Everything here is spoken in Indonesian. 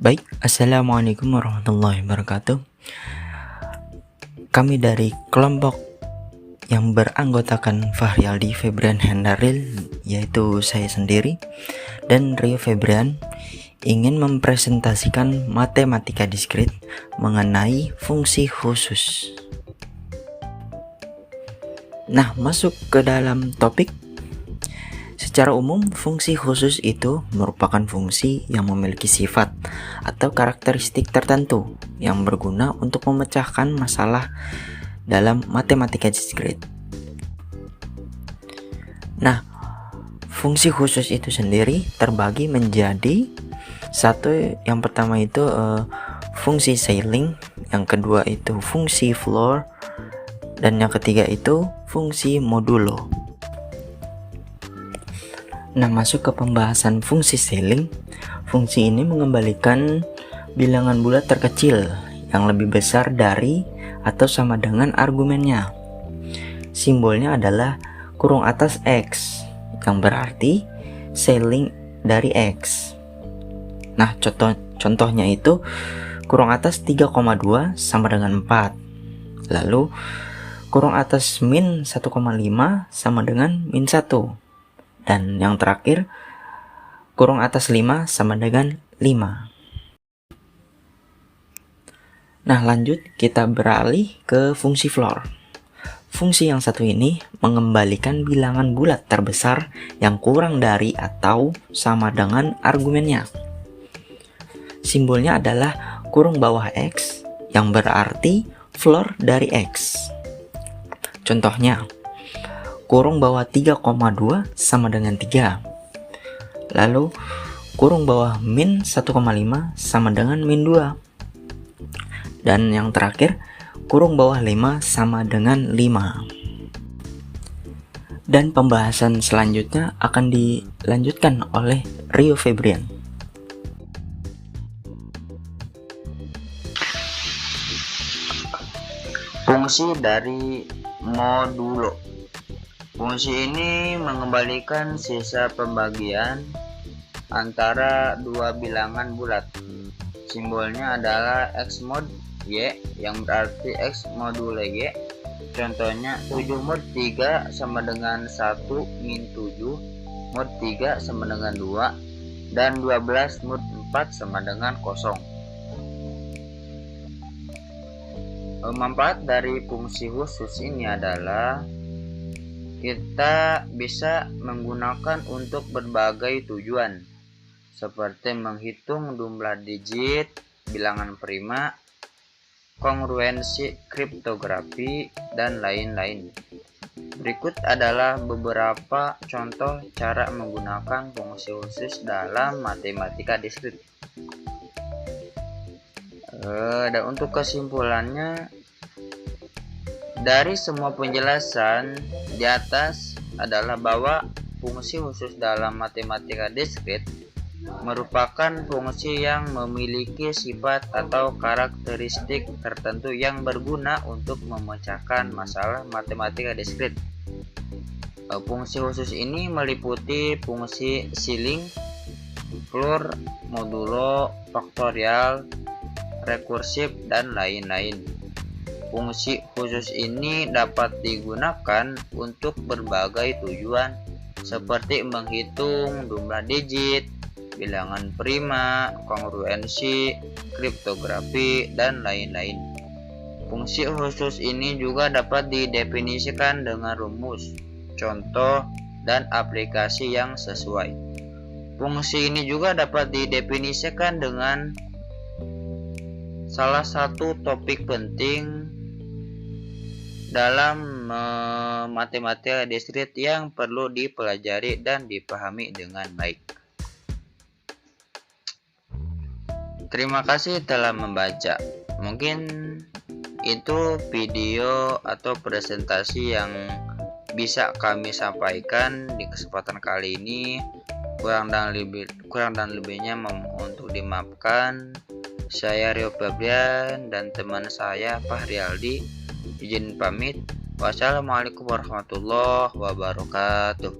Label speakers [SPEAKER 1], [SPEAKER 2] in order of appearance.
[SPEAKER 1] Baik, Assalamualaikum warahmatullahi wabarakatuh. Kami dari kelompok yang beranggotakan Fahrialdi Febrian Hendaril, yaitu saya sendiri dan Rio Febrian, ingin mempresentasikan matematika diskrit mengenai fungsi khusus. Nah, masuk ke dalam topik. Secara umum, fungsi khusus itu merupakan fungsi yang memiliki sifat atau karakteristik tertentu yang berguna untuk memecahkan masalah dalam matematika diskrit. Nah, fungsi khusus itu sendiri terbagi menjadi yang pertama itu fungsi Seiling, yang kedua itu fungsi Floor, dan yang ketiga itu fungsi modulo. Nah, masuk ke pembahasan fungsi Seiling. Fungsi ini mengembalikan bilangan bulat terkecil yang lebih besar dari atau sama dengan argumennya. Simbolnya adalah kurung atas X, yang berarti Seiling dari X. Nah, contohnya itu kurung atas 3,2 sama dengan 4. Lalu kurung atas min 1,5 sama dengan min 1. Dan yang terakhir, kurung atas 5 sama dengan 5. Nah, lanjut kita beralih ke fungsi floor. Fungsi yang satu ini mengembalikan bilangan bulat terbesar yang kurang dari atau sama dengan argumennya. Simbolnya adalah kurung bawah X, yang berarti floor dari X. Contohnya, kurung bawah 3,2 sama dengan 3. Lalu kurung bawah min 1,5 sama dengan min 2. Dan yang terakhir, kurung bawah 5 sama dengan 5. Dan pembahasan selanjutnya akan dilanjutkan oleh Rio Febrian.
[SPEAKER 2] Fungsi dari modulo. Fungsi ini mengembalikan sisa pembagian antara dua bilangan bulat. Simbolnya adalah X mod Y, yang berarti X modulo Y. Contohnya 7 mod 3 sama dengan 1 min 7, mod 3 sama dengan 2, dan 12 mod 4 sama dengan 0. Manfaat dari fungsi khusus ini adalah kita bisa menggunakan untuk berbagai tujuan, seperti menghitung jumlah digit, bilangan prima, kongruensi kriptografi, dan lain-lain. Berikut adalah beberapa contoh cara menggunakan fungsi khusus dalam matematika diskrit. Dan untuk kesimpulannya, dari semua penjelasan di atas adalah bahwa fungsi khusus dalam matematika diskrit merupakan fungsi yang memiliki sifat atau karakteristik tertentu yang berguna untuk memecahkan masalah matematika diskrit. Fungsi khusus ini meliputi fungsi Seiling, Floor, modulo, faktorial, rekursif, dan lain-lain. Fungsi khusus ini dapat digunakan untuk berbagai tujuan, seperti menghitung jumlah digit, bilangan prima, kongruensi, kriptografi, dan lain-lain. Fungsi khusus ini juga dapat didefinisikan dengan rumus, contoh, dan aplikasi yang sesuai. Fungsi ini juga dapat didefinisikan dengan salah satu topik penting dalam matematika diskrit yang perlu dipelajari dan dipahami dengan baik. Terima kasih telah membaca. Mungkin itu video atau presentasi yang bisa kami sampaikan di kesempatan kali ini. Kurang dan lebihnya untuk dimaafkan. Saya Rio Febrian dan teman saya Fahrialdi izin pamit. Wassalamualaikum warahmatullahi wabarakatuh.